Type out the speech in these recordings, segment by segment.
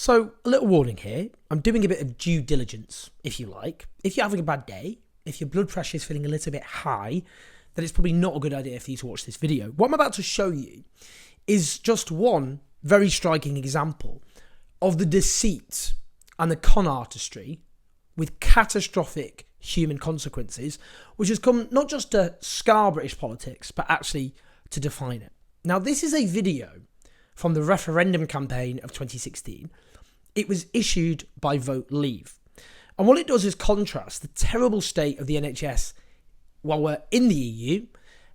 So, a little warning here. I'm doing a bit of due diligence, if you like. If you're having a bad day, if your blood pressure is feeling a little bit high, then it's probably not a good idea for you to watch this video. What I'm about to show you is just one very striking example of the deceit and the con artistry with catastrophic human consequences, which has come not just to scar British politics, but actually to define it. Now, this is a video from the referendum campaign of 2016. It was issued by Vote Leave. And what it does is contrast the terrible state of the NHS while we're in the EU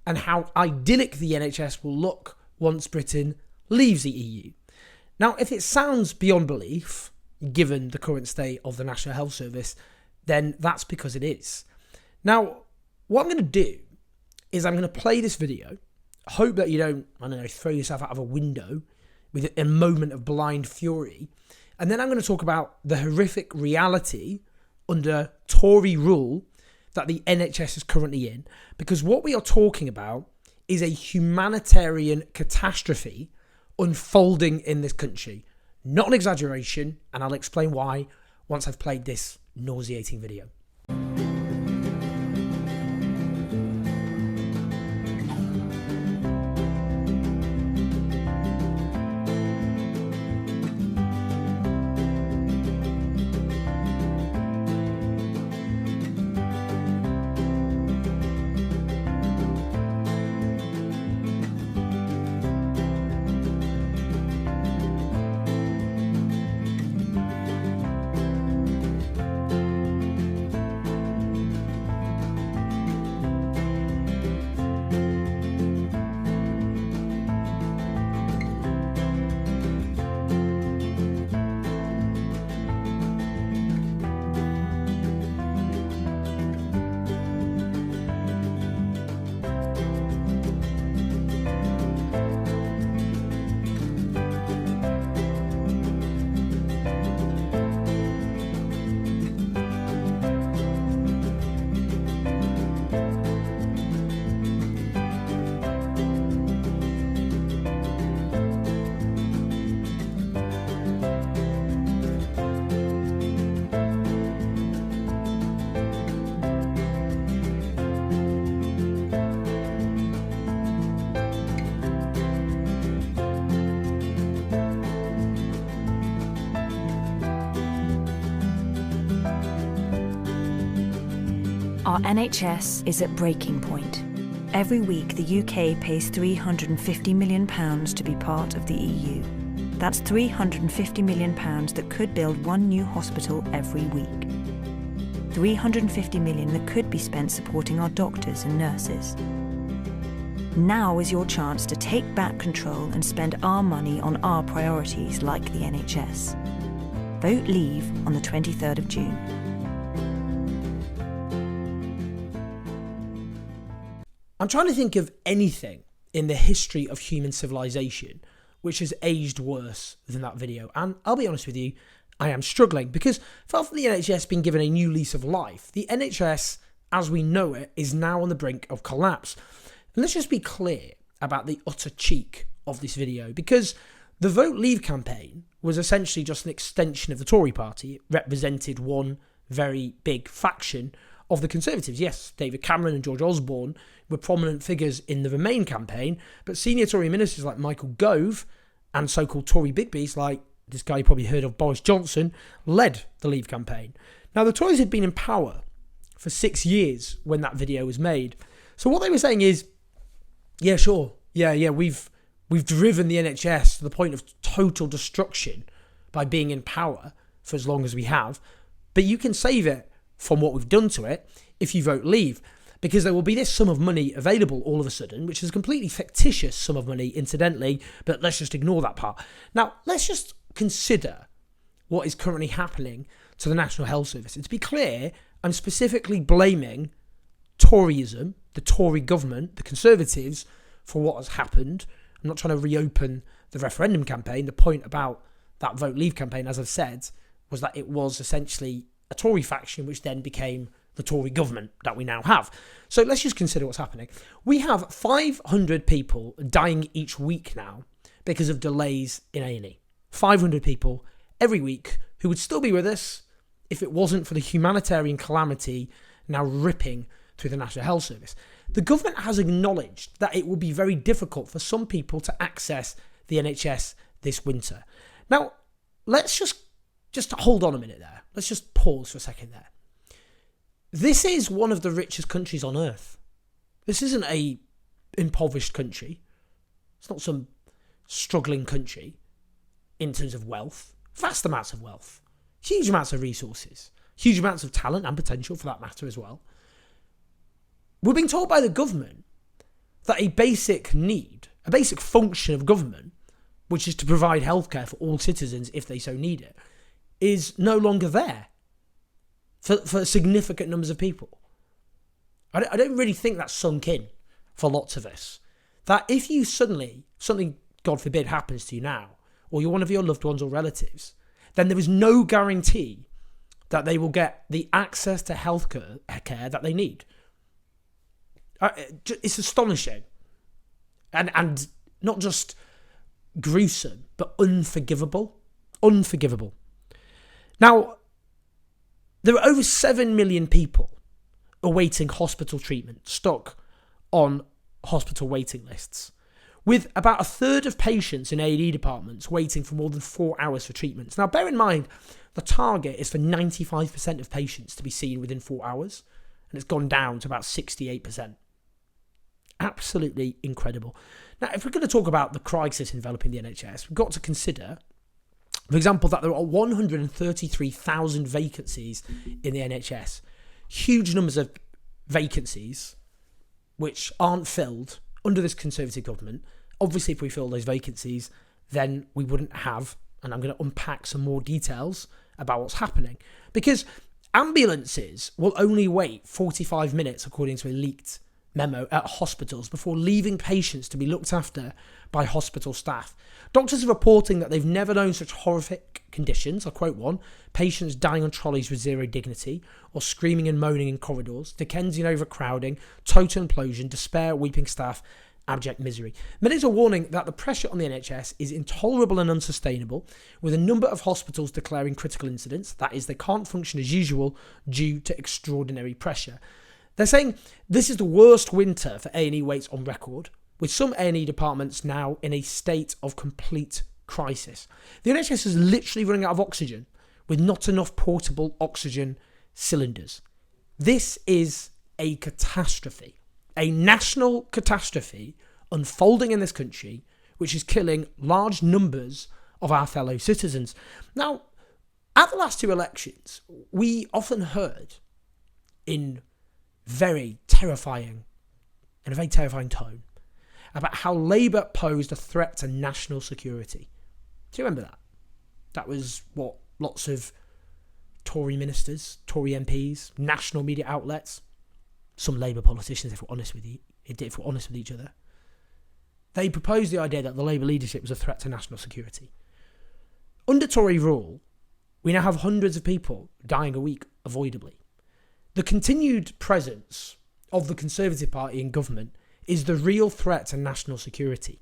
and how idyllic the NHS will look once Britain leaves the EU. Now, if it sounds beyond belief, given the current state of the National Health Service, then that's because it is. Now, what I'm going to do is I'm going to play this video. Hope that you don't, throw yourself out of a window with a moment of blind fury. And then I'm going to talk about the horrific reality under Tory rule that the NHS is currently in. Because what we are talking about is a humanitarian catastrophe unfolding in this country. Not an exaggeration, and I'll explain why once I've played this nauseating video. Our NHS is at breaking point. Every week, the UK pays £350 million to be part of the EU. That's £350 million that could build one new hospital every week. £350 million that could be spent supporting our doctors and nurses. Now is your chance to take back control and spend our money on our priorities like the NHS. Vote Leave on the 23rd of June. I'm trying to think of anything in the history of human civilization which has aged worse than that video. And I'll be honest with you, I am struggling because far from the NHS being given a new lease of life, the NHS, as we know it, is now on the brink of collapse. And let's just be clear about the utter cheek of this video, because the Vote Leave campaign was essentially just an extension of the Tory party. It represented one very big faction of the Conservatives. Yes, David Cameron and George Osborne were prominent figures in the Remain campaign, but senior Tory ministers like Michael Gove and so-called Tory bigbies like this guy you probably heard of, Boris Johnson, led the Leave campaign. Now, the Tories had been in power for 6 years when that video was made. So what they were saying is, yeah, sure, we've driven the NHS to the point of total destruction by being in power for as long as we have, but you can save it from what we've done to it if you vote Leave, because there will be this sum of money available all of a sudden, which is a completely fictitious sum of money, incidentally, but let's just ignore that part. Now, let's just consider what is currently happening to the National Health Service. And to be clear, I'm specifically blaming Toryism, the Tory government, the Conservatives, for what has happened. I'm not trying to reopen the referendum campaign. The point about that Vote Leave campaign, as I've said, was that it was essentially a Tory faction, which then became the Tory government that we now have. So let's just consider what's happening. We have 500 people dying each week now because of delays in A&E. 500 people every week who would still be with us if it wasn't for the humanitarian calamity now ripping through the National Health Service. The government has acknowledged that it will be very difficult for some people to access the NHS this winter. Now, let's just hold on a minute there. Let's just pause for a second there. This is one of the richest countries on earth. This isn't a impoverished country. It's not some struggling country in terms of wealth. Vast amounts of wealth. Huge amounts of resources. Huge amounts of talent and potential for that matter as well. We're being told by the government that a basic need, a basic function of government, which is to provide healthcare for all citizens if they so need it, is no longer there for significant numbers of people. I don't really think that's sunk in for lots of us. That if you suddenly, something, God forbid, happens to you now, or you're one of your loved ones or relatives, then there is no guarantee that they will get the access to healthcare that they need. It's astonishing. And not just gruesome, but unforgivable. Unforgivable. Now, there are over 7 million people awaiting hospital treatment, stuck on hospital waiting lists, with about a third of patients in A&E departments waiting for more than 4 hours for treatments. Now, bear in mind, the target is for 95% of patients to be seen within 4 hours, and it's gone down to about 68%. Absolutely incredible. Now, if we're going to talk about the crisis enveloping the NHS, we've got to consider, for example, that there are 133,000 vacancies in the NHS. Huge numbers of vacancies which aren't filled under this Conservative government. Obviously, if we fill those vacancies, then we wouldn't have, and I'm going to unpack some more details about what's happening. Because ambulances will only wait 45 minutes, according to a leaked memo, at hospitals before leaving patients to be looked after by hospital staff. Doctors are reporting that they've never known such horrific conditions. I'll quote one: patients dying on trolleys with zero dignity, or screaming and moaning in corridors, Dickensian overcrowding, total implosion, despair, weeping staff, abject misery. Medics are warning that the pressure on the NHS is intolerable and unsustainable, with a number of hospitals declaring critical incidents, that is, they can't function as usual due to extraordinary pressure. They're saying this is the worst winter for A&E waits on record, with some A&E departments now in a state of complete crisis. The NHS is literally running out of oxygen, with not enough portable oxygen cylinders. This is a catastrophe, a national catastrophe unfolding in this country, which is killing large numbers of our fellow citizens. Now, at the last two elections, we often heard in a very terrifying tone about how Labour posed a threat to national security. Do you remember that? That was what lots of Tory ministers, Tory MPs, national media outlets, some Labour politicians, if we're honest with each other, they proposed the idea that the Labour leadership was a threat to national security. Under Tory rule, we now have hundreds of people dying a week avoidably. The continued presence of the Conservative Party in government is the real threat to national security.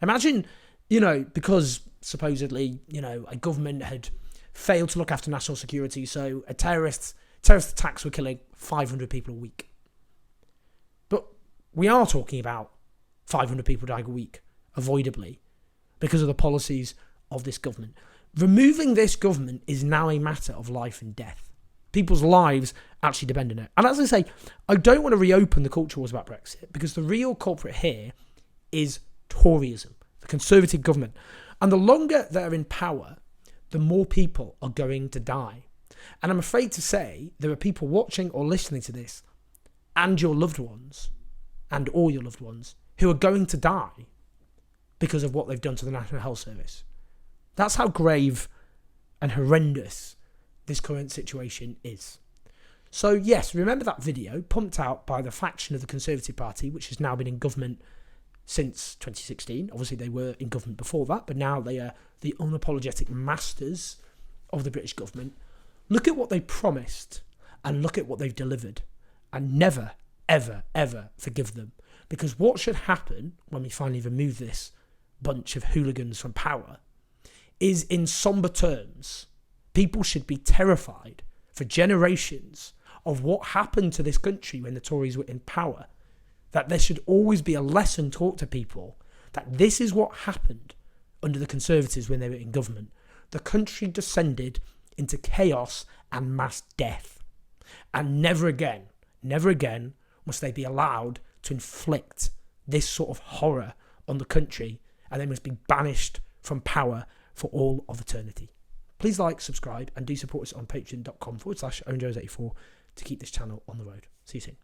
Imagine, because supposedly, a government had failed to look after national security, so terrorist attacks were killing 500 people a week. But we are talking about 500 people dying a week, avoidably, because of the policies of this government. Removing this government is now a matter of life and death. People's lives actually depend on it. And as I say, I don't want to reopen the culture wars about Brexit, because the real culprit here is Toryism, the Conservative government. And the longer they're in power, the more people are going to die. And I'm afraid to say there are people watching or listening to this, and your loved ones, and all your loved ones, who are going to die because of what they've done to the National Health Service. That's how grave and horrendous this current situation is. So yes, remember that video pumped out by the faction of the Conservative Party, which has now been in government since 2016. Obviously they were in government before that, but now they are the unapologetic masters of the British government. Look at what they promised and look at what they've delivered, and never, ever, ever forgive them. Because what should happen when we finally remove this bunch of hooligans from power is in somber terms. People should be terrified for generations of what happened to this country when the Tories were in power. That there should always be a lesson taught to people that this is what happened under the Conservatives when they were in government. The country descended into chaos and mass death. And never again must they be allowed to inflict this sort of horror on the country, and they must be banished from power for all of eternity. Please like, subscribe, and do support us on patreon.com/owenjones84 to keep this channel on the road. See you soon.